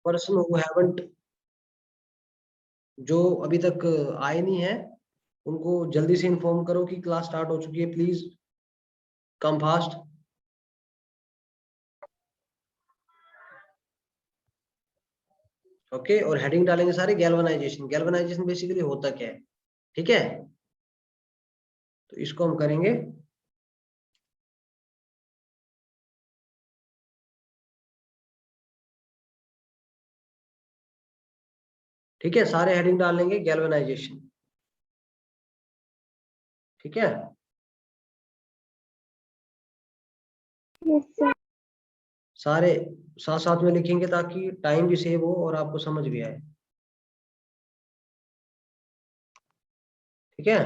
Person who haven't, जो अभी तक आए नहीं है, उनको जल्दी से इन्फॉर्म करो कि क्लास स्टार्ट हो चुकी है, प्लीज कम फास्ट। ओके, और हेडिंग डालेंगे सारे गैल्वेनाइजेशन। गैल्वेनाइजेशन बेसिकली होता क्या है, ठीक है, तो इसको हम करेंगे। ठीक है, सारे हेडिंग डाल लेंगे गैल्वेनाइजेशन, ठीक है। सारे साथ साथ में लिखेंगे ताकि टाइम भी सेव हो और आपको समझ भी आए, ठीक है।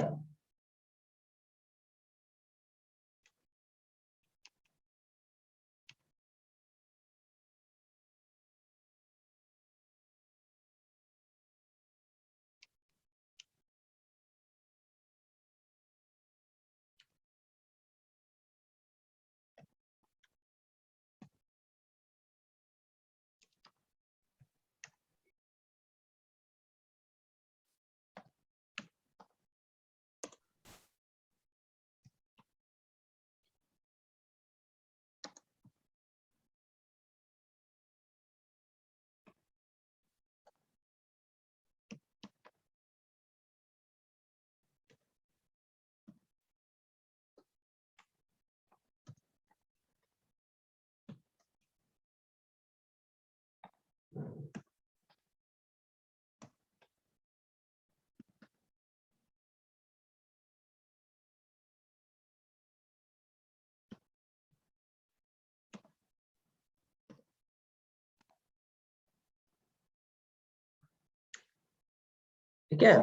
ठीक है,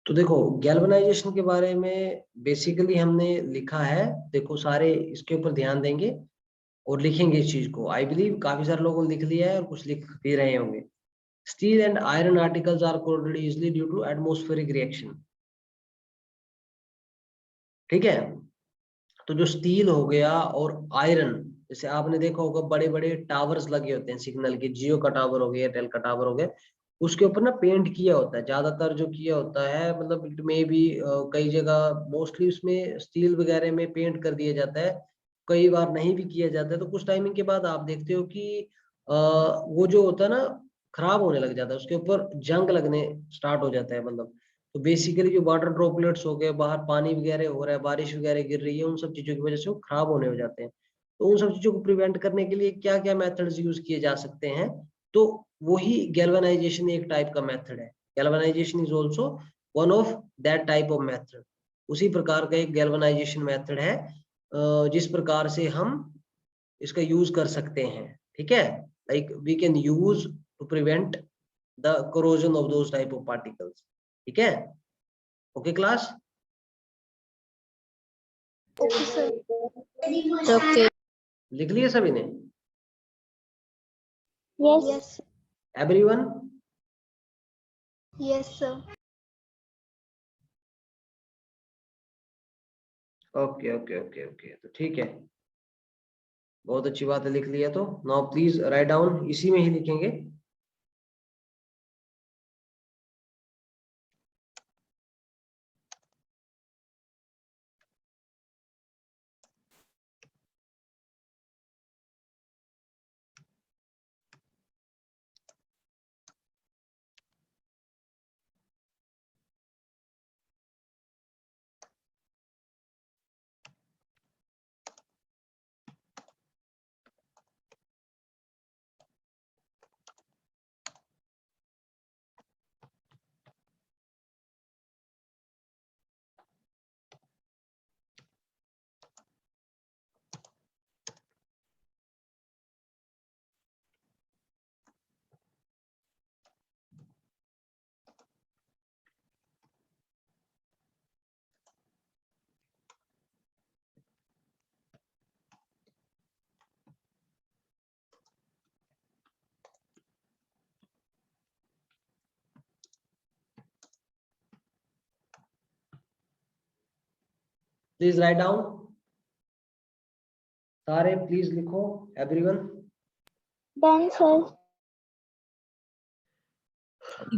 तो देखो गैल्वेनाइजेशन के बारे में बेसिकली हमने लिखा है। देखो सारे इसके ऊपर ध्यान देंगे और लिखेंगे इस चीज को। आई बिलीव काफी सारे लोगों ने लिख लिया है और कुछ लिख भी रहे होंगे। Steel and iron articles are corroded easily due to atmospheric reaction, ठीक है। तो जो स्टील हो गया और आयरन, जैसे आपने देखा होगा बड़े बड़े टावर्स लगे होते हैं सिग्नल के, जियो का टावर हो गया, एयरटेल का टावर हो गया, उसके ऊपर ना पेंट किया होता है, ज्यादातर जो किया होता है, मतलब इट में भी कई जगह मोस्टली उसमें स्टील वगैरह में पेंट कर दिया जाता है, कई बार नहीं भी किया जाता है। तो कुछ टाइमिंग के बाद आप देखते हो कि वो जो होता है ना खराब होने लग जाता है, उसके ऊपर जंग लगने स्टार्ट हो जाता है, मतलब। तो बेसिकली जो वाटर ड्रॉपलेट्स हो गए, बाहर पानी वगैरह हो रहा है, बारिश वगैरह गिर रही है, उन सब चीजों की वजह से वो खराब होने हो जाते हैं। तो उन सब चीजों को प्रिवेंट करने के लिए क्या क्या मेथड्स यूज किए जा सकते हैं, तो वही गैल्वेनाइजेशन एक टाइप का मेथड है। Galvanisation is also one of that type of method. उसी प्रकार का एक गैल्वेनाइजेशन मेथड है जिस प्रकार से हम इसका यूज कर सकते हैं, ठीक है। Like we can use to prevent the corrosion of those type of particles, ठीक है। Okay class, okay sir. Okay. लिख लिए सभी ने? Yes everyone? Yes sir. Okay okay okay okay, तो ठीक है, बहुत अच्छी बात है, लिख लिया। तो नाउ प्लीज राइट डाउन, इसी में ही लिखेंगे। प्लीज राइट डाउन, सारे प्लीज लिखो, everyone. Done, sir.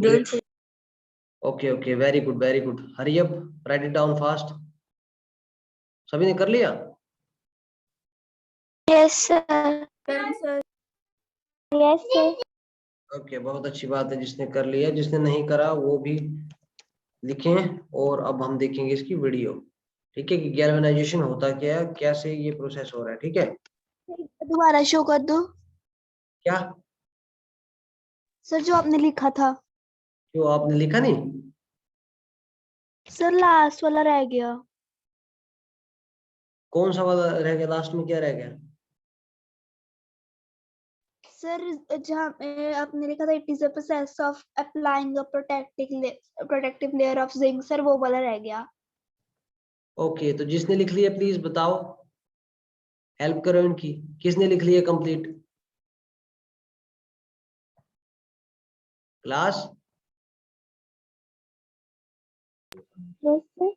Done, sir. Okay okay, very good very good. Hurry up, right it down fast. सभी ने कर लिया? Yes, sir. Done, sir. Yes, sir. Okay, बहुत अच्छी बात है जिसने कर लिया। जिसने नहीं करा वो भी लिखें। और अब हम देखेंगे इसकी वीडियो, ठीक है, कि गैल्वेनाइजेशन होता क्या है, कैसे ये प्रोसेस हो रहा है, ठीक है। दोबारा शो कर दो क्या? सर, जो आपने लिखा था। क्यों, आपने लिखा नहीं? सर लास्ट वाला रह गया। कौन सा वाला रह गया? लास्ट में क्या रह गया? सर जहाँ आपने लिखा था, it is a process of applying a protective layer of zinc, sir वो वाला रह गया। ओके, तो जिसने लिख लिया प्लीज बताओ, हेल्प करो इनकी। किसने लिख लिया कंप्लीट? क्लास? Yes, sir.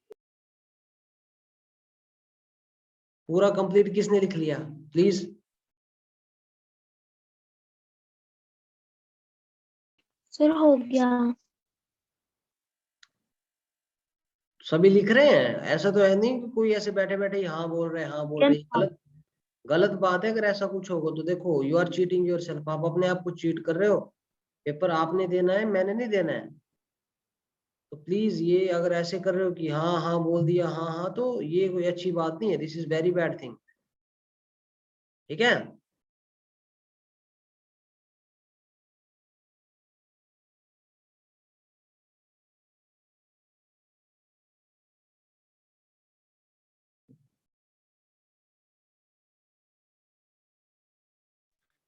पूरा कंप्लीट किसने लिख लिया प्लीज? सर हो गया। सभी लिख रहे हैं? ऐसा तो है नहीं कि कोई ऐसे बैठे बैठे ही हाँ बोल रहे हैं, हाँ बोल रहे हैं। गलत, गलत बात है अगर ऐसा कुछ होगा तो। देखो, you are cheating yourself, आप अपने आप को चीट कर रहे हो। पेपर आपने देना है, मैंने नहीं देना है। तो प्लीज ये अगर ऐसे कर रहे हो कि हाँ हाँ बोल दिया, हाँ हाँ, तो ये कोई अच्छी बात नहीं है। This is very bad thing, ठीक है।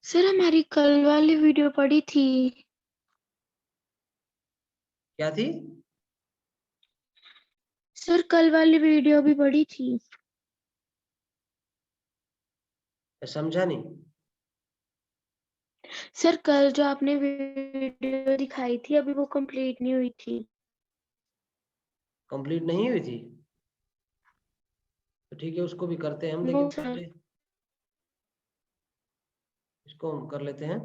सर हमारी कल वाली वीडियो पड़ी थी। क्या थी? सर कल वाली वीडियो भी पड़ी थी। मैं समझा नहीं। सर कल जो आपने वीडियो दिखाई थी, अभी वो कंप्लीट नहीं हुई थी। कंप्लीट नहीं हुई थी? तो ठीक है, उसको भी करते हैं हम, नो लेकिन सर। पहले इसको हम कर लेते हैं।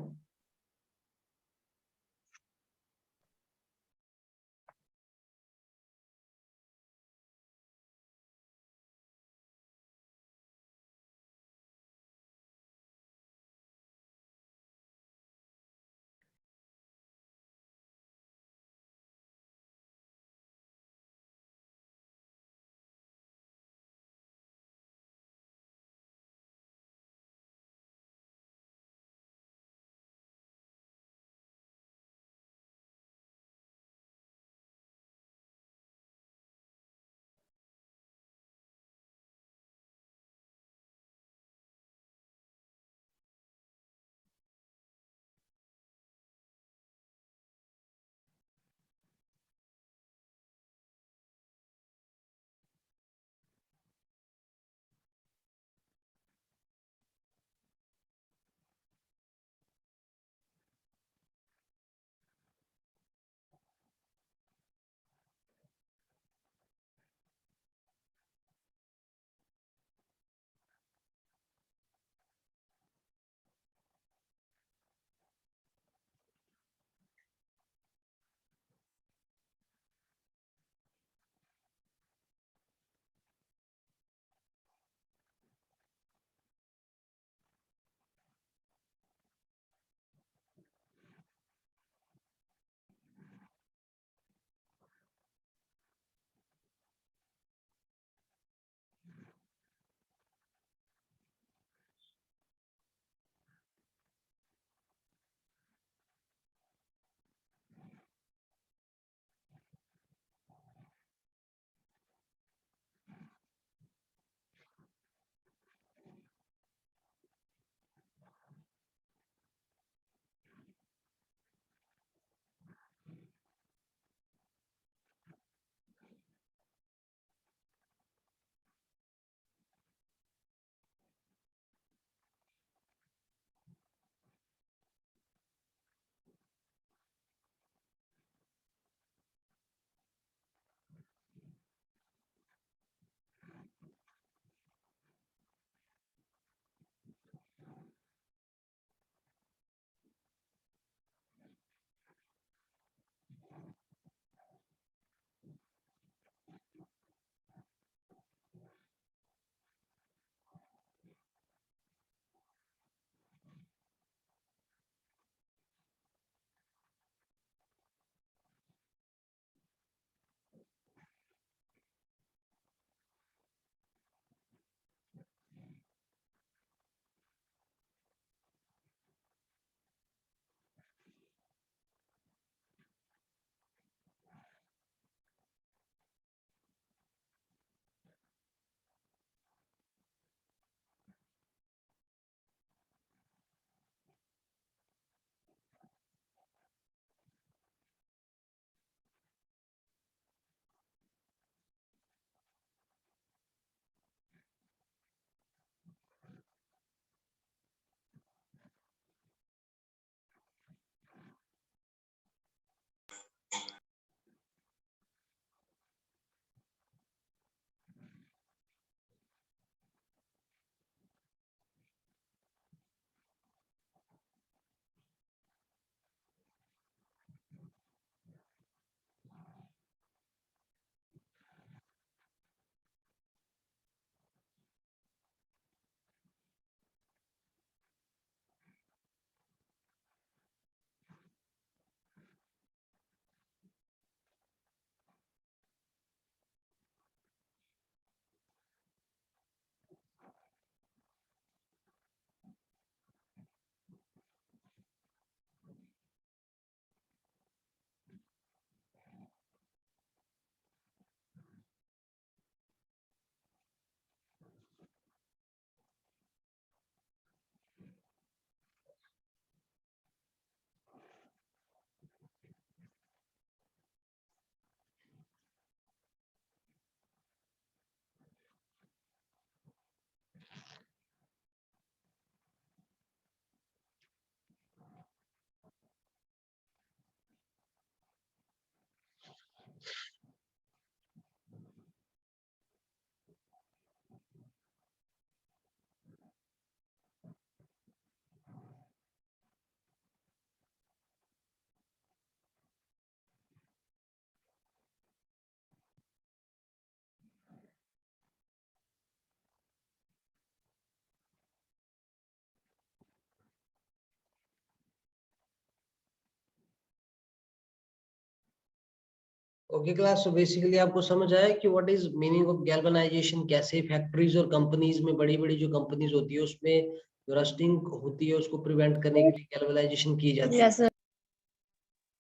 ओके क्लास, तो बेसिकली आपको समझ आया कि what is meaning of galvanisation, कैसे फैक्ट्रीज और कंपनीज में, बड़ी बड़ी जो कंपनीज होती है उसमें जो रस्टिंग होती है उसको प्रिवेंट करने के लिए गैल्वेनाइजेशन की जाती है। Yes, sir.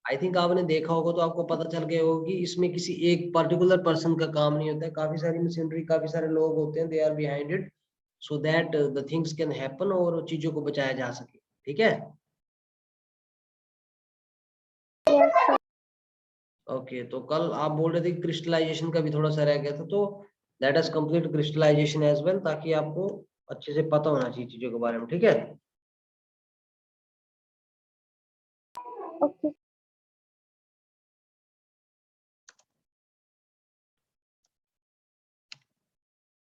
आई थिंक आपने देखा होगा तो आपको पता चल गया होगा कि इसमें किसी एक पर्टिकुलर पर्सन का काम नहीं होता है, काफी सारी मशीनरी, काफी सारे लोग होते हैं, they are behind it, so that the things can happen और चीजों को बचाया जा सके। ठीक है, Yes, sir. ओके। तो कल आप बोल रहे थे कि क्रिस्टलाइजेशन का भी थोड़ा सा रह गया था, तो let us complete crystallization as well, ताकि आपको अच्छे से पता होना चाहिए चीजों के बारे में। ठीक है, Okay.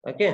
ओके।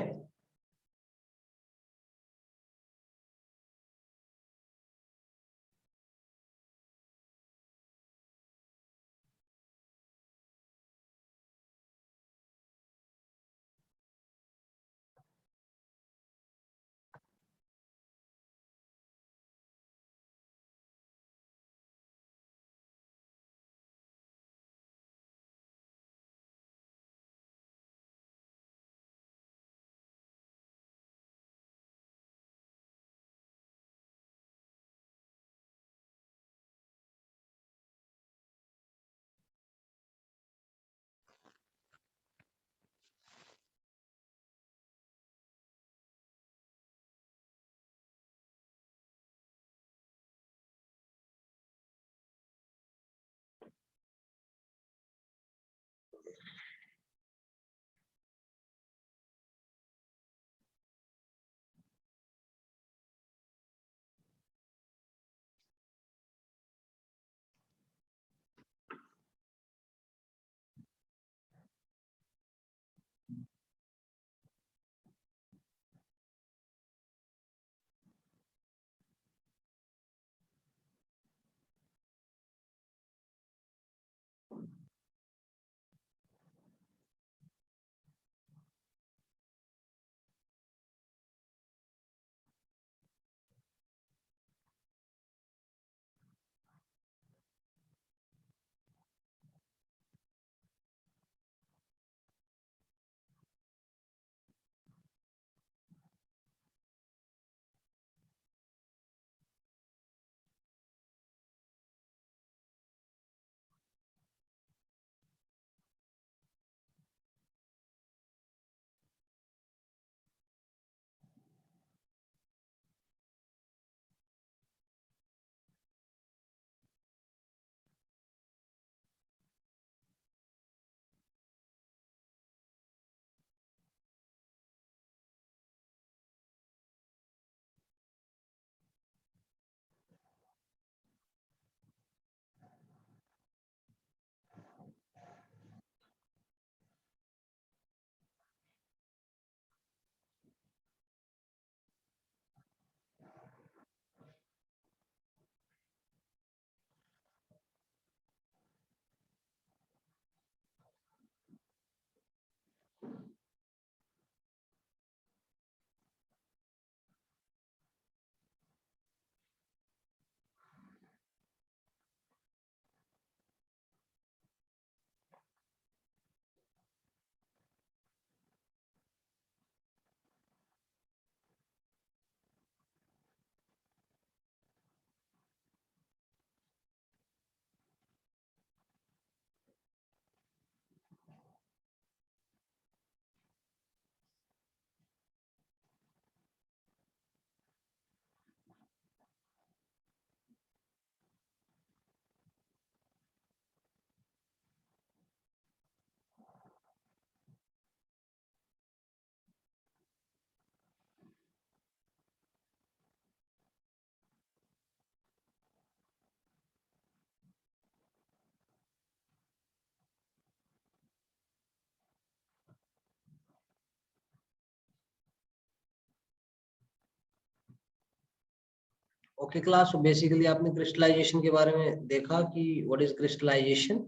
ओके क्लास, तो बेसिकली आपने क्रिस्टलाइजेशन के बारे में देखा कि what is crystallization.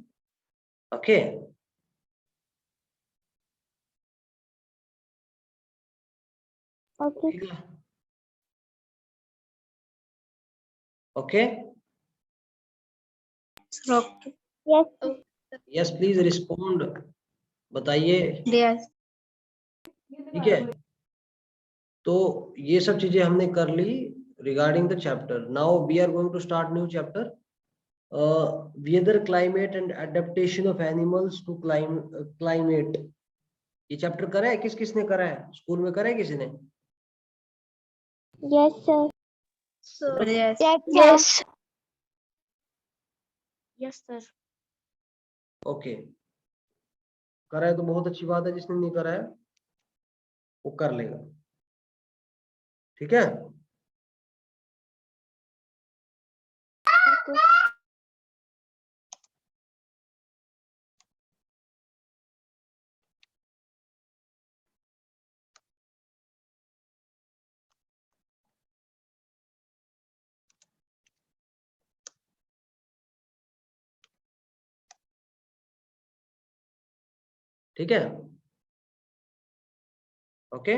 Okay, Okay. Okay. Sir, okay. Yes. Yes please respond, बताइए। Yes. ठीक है, तो ये सब चीजें हमने कर ली regarding the chapter. Now we are going to start new chapter, weather, climate and adaptation of animals to climate. ये चैप्टर करा है, किस किसने करा है, स्कूल में करा है किसी ने? Yes, sir. So Yes. yes. Yes, sir. Okay, करा है तो बहुत अच्छी बात है, जिसने नहीं करा है वो कर लेगा। ठीक है, ठीक है, ओके।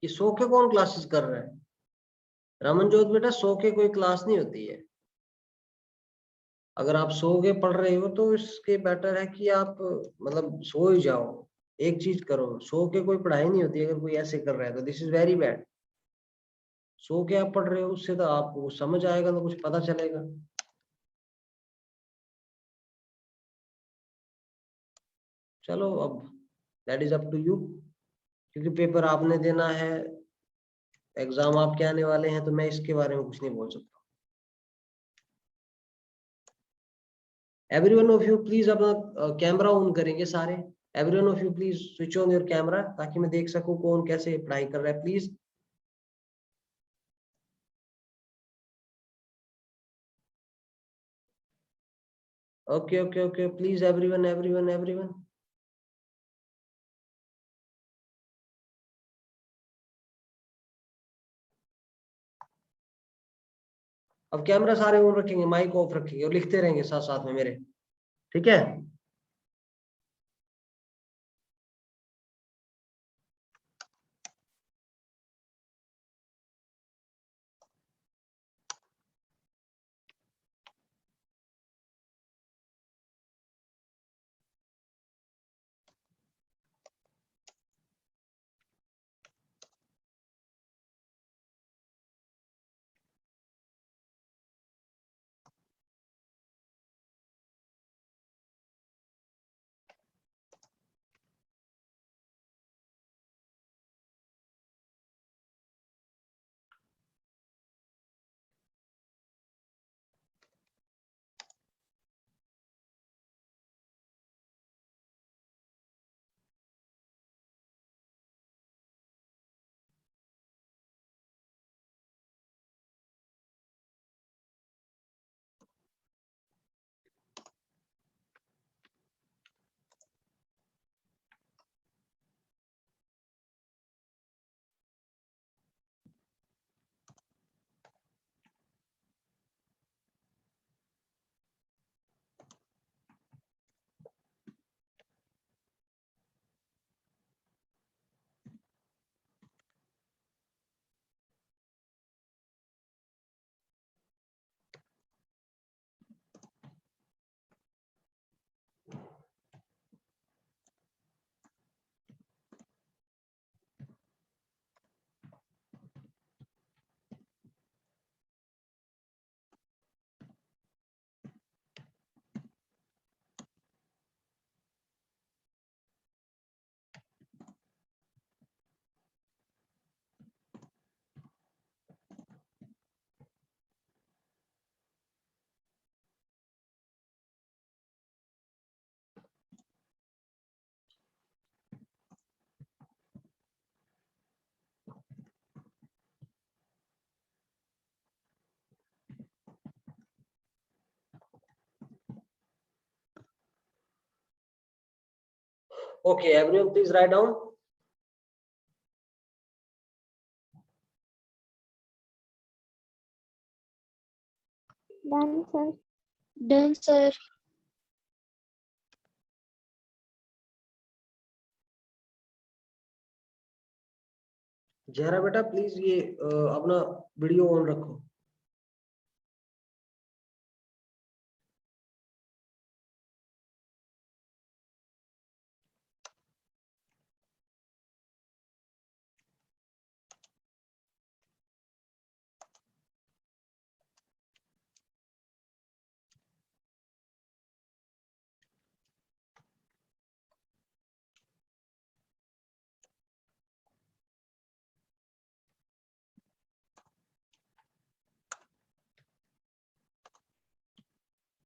ये सो के कौन क्लासेस कर रहा है? रमनजोत बेटा, सो के कोई क्लास नहीं होती है। अगर आप सो के पढ़ रहे हो तो इसके बेटर है कि आप मतलब सो ही जाओ। एक चीज करो, सो के कोई पढ़ाई नहीं होती। अगर कोई ऐसे कर रहा है तो दिस इज वेरी बैड। सो के आप पढ़ रहे हो, उससे तो आपको समझ आएगा, तो कुछ पता चलेगा। चलो अब that is up to you, क्योंकि पेपर आपने देना है, एग्जाम आपके आने वाले हैं, तो मैं इसके बारे में कुछ नहीं बोल सकता। एवरीवन ऑफ यू प्लीज अपना कैमरा ऑन करेंगे सारे। Everyone of you please switch on your camera, ताकि मैं देख सकूं कौन कैसे पढ़ाई कर रहा है, please. Okay okay okay, please everyone everyone everyone. अब कैमरा सारे ऑन रखेंगे, माइक ऑफ रखेंगे और लिखते रहेंगे साथ साथ में मेरे, ठीक है? Okay everyone please write down. Done, sir. Done, sir. Zahra बेटा प्लीज ये अपना वीडियो ऑन रखो।